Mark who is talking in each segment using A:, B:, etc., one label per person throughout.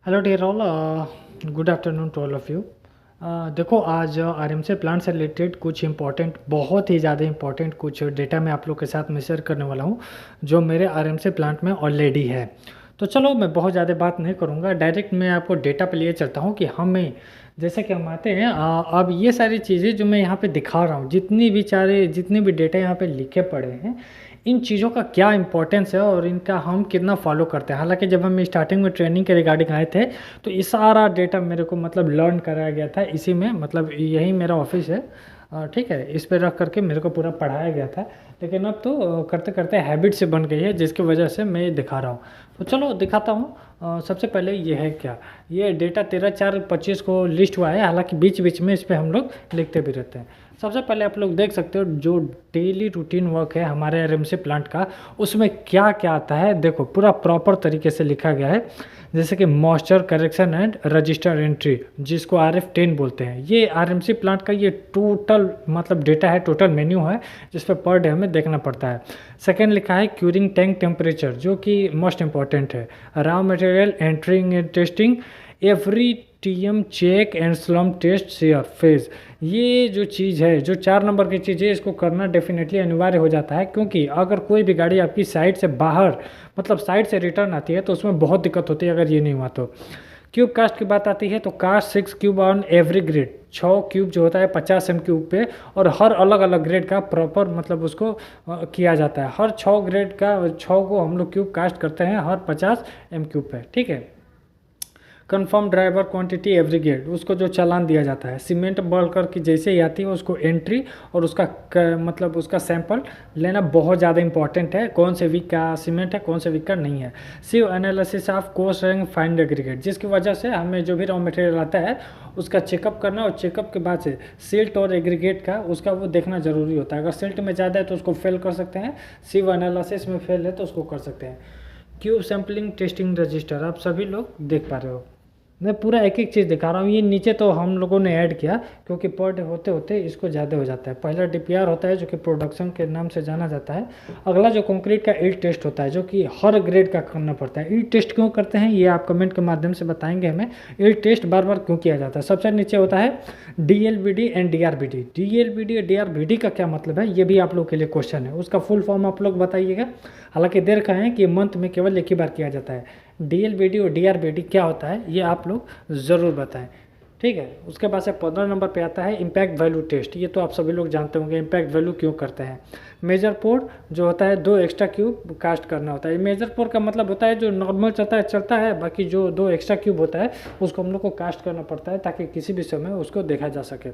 A: Hello dear all, good afternoon to all of you. देखो, आज RMC plant से related कुछ इंपॉर्टेंट, बहुत ही ज़्यादा इंपॉर्टेंट कुछ डेटा मैं आप लोग के साथ में शेयर करने वाला हूँ जो मेरे आरएमसी प्लांट में ऑलरेडी है। तो चलो, मैं बहुत ज़्यादा बात नहीं करूँगा, डायरेक्ट मैं आपको डेटा पे लिए चलता हूँ कि हमें जैसे कि हम आते हैं। अब ये सारी चीज़ें जो मैं यहाँ पे दिखा रहा हूँ, जितने भी डेटा यहाँ पे लिखे पड़े हैं, इन चीज़ों का क्या इंपॉर्टेंस है और इनका हम कितना फॉलो करते हैं। हालांकि जब हम स्टार्टिंग में ट्रेनिंग के रिगार्डिंग आए थे तो ये सारा डेटा मेरे को मतलब लर्न कराया गया था, इसी में मतलब यही मेरा ऑफिस है, ठीक है, इस पे रख करके मेरे को पूरा पढ़ाया गया था। लेकिन अब तो करते करते हैबिट से बन गई है, जिसकी वजह से मैं ये दिखा रहा हूँ। तो चलो दिखाता हूँ। सबसे पहले ये है क्या, ये डेटा 13/4/25 को लिस्ट हुआ है, हालांकि बीच बीच में इस पर हम लोग लिखते भी रहते हैं। सबसे पहले आप लोग देख सकते हो जो डेली रूटीन वर्क है हमारे आरएमसी प्लांट का, उसमें क्या क्या आता है। देखो, पूरा प्रॉपर तरीके से लिखा गया है, जैसे कि moisture correction and register entry, जिसको RF10 बोलते हैं। ये आरएमसी प्लांट का ये टोटल मतलब डेटा है, टोटल मेन्यू है, जिस पर पर डे हमें देखना पड़ता है। सेकेंड लिखा है क्यूरिंग टैंक टेम्परेचर, जो कि मोस्ट इंपॉर्टेंट है। Raw material entering and testing, every TM check and slump test share phase. ये जो चीज़ है, जो 4 नंबर की चीज़ है, इसको करना डेफिनेटली अनिवार्य हो जाता है, क्योंकि अगर कोई भी गाड़ी आपकी साइड से बाहर मतलब साइड से रिटर्न आती है तो उसमें बहुत दिक्कत होती है अगर ये नहीं हुआ तो। क्यूब कास्ट की बात आती है तो cast 6 cube on every grade, 6 cube जो होता है 50 क्यूब पे, और हर अलग अलग ग्रेड का प्रॉपर मतलब उसको किया जाता है। हर 6 ग्रेड का 6 को हम लोग क्यूब कास्ट करते हैं हर 50 क्यूब पे, ठीक है। Confirm driver quantity every grade, उसको जो चालान दिया जाता है। सीमेंट बल्कर की जैसे ही आती है उसको एंट्री और उसका मतलब उसका सैंपल लेना बहुत ज़्यादा इंपॉर्टेंट है, कौन से वीक का सीमेंट है, कौन से वीक का नहीं है। सिव एनालिसिस ऑफ कोस्ट एंड फाइंड एग्रीगेट, जिसकी वजह से हमें जो भी रॉ मटेरियल आता है उसका चेकअप करना, और चेकअप के बाद से सिल्ट और एग्रीगेट का उसका वो देखना जरूरी होता है। अगर सिल्ट में ज़्यादा है तो उसको फेल कर सकते हैं, सिव एनालिसिस में फेल है तो उसको कर सकते हैं। क्यूब सैम्पलिंग टेस्टिंग रजिस्टर, आप सभी लोग देख पा रहे हो, मैं पूरा एक एक चीज़ दिखा रहा हूँ। ये नीचे तो हम लोगों ने ऐड किया क्योंकि पर डे होते होते इसको ज़्यादा हो जाता है। पहला DPR होता है जो कि प्रोडक्शन के नाम से जाना जाता है। अगला जो कंक्रीट का ईल्ड टेस्ट होता है, जो कि हर ग्रेड का करना पड़ता है। ईल्ड टेस्ट क्यों करते हैं ये आप कमेंट के माध्यम से बताएंगे हमें, ईल्ड टेस्ट बार बार क्यों किया जाता है। सबसे नीचे होता है DLBD एंड DRBD। DLBD और DRBD का क्या मतलब है, ये भी आप लोग के लिए क्वेश्चन है, उसका फुल फॉर्म आप लोग बताइएगा। हालांकि देर का है कि मंथ में केवल एक ही बार किया जाता है। DLBD और DRBD क्या होता है ये आप लोग ज़रूर बताएं, ठीक है। उसके बाद से 15 नंबर पे आता है इम्पैक्ट वैल्यू टेस्ट। ये तो आप सभी लोग जानते होंगे इम्पैक्ट वैल्यू क्यों करते हैं। मेजर पोर जो होता है 2 एक्स्ट्रा क्यूब कास्ट करना होता है। मेजर पोर का मतलब होता है जो नॉर्मल चलता है, बाकी जो 2 एक्स्ट्रा क्यूब होता है उसको हम लोग को कास्ट करना पड़ता है ताकि किसी भी समय उसको देखा जा सके।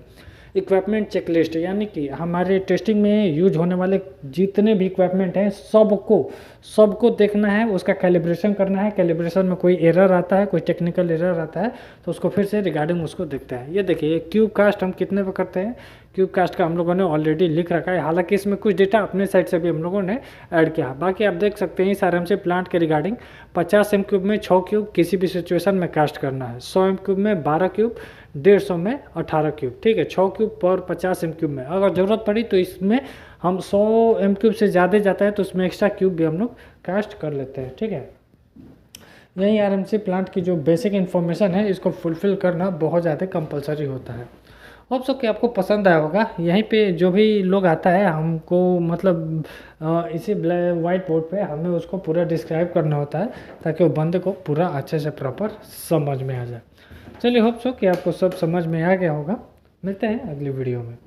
A: इक्विपमेंट चेकलिस्ट, यानी कि हमारे टेस्टिंग में यूज होने वाले जितने भी इक्विपमेंट हैं सबको देखना है, उसका कैलिब्रेशन करना है। कैलिब्रेशन में कोई एरर आता है, कोई टेक्निकल एरर आता है तो उसको फिर से रिगार्डिंग उसको देखते हैं। ये देखिए क्यूब कास्ट हम कितने पे करते हैं, क्यूब कास्ट का हम लोगों ने ऑलरेडी लिख रखा है। हालांकि इसमें कुछ डेटा अपने साइड से भी हम लोगों ने ऐड किया। बाकी आप देख सकते हैं इस आरएमसी प्लांट के रिगार्डिंग 50 क्यूब में 6 क्यूब किसी भी सिचुएशन में कास्ट करना है, 100 क्यूब में 12 क्यूब, 150 में 18 क्यूब, ठीक है। 6 क्यूब पर 50 क्यूब में अगर ज़रूरत पड़ी तो इसमें हम 100 क्यूब से ज़्यादा जाता है तो उसमें एक्स्ट्रा क्यूब भी हम लोग कास्ट कर लेते हैं, ठीक है। यही आरएमसी प्लांट की जो बेसिक इन्फॉर्मेशन है इसको फुलफिल करना बहुत ज़्यादा कंपलसरी होता है। होप सो कि आपको पसंद आया होगा। यहीं पे जो भी लोग आता है हमको मतलब इसी वाइट बोर्ड पे हमें उसको पूरा डिस्क्राइब करना होता है ताकि वो बंदे को पूरा अच्छे से प्रॉपर समझ में आ जाए। चलिए, होप सो कि आपको सब समझ में आ गया होगा। मिलते हैं अगली वीडियो में।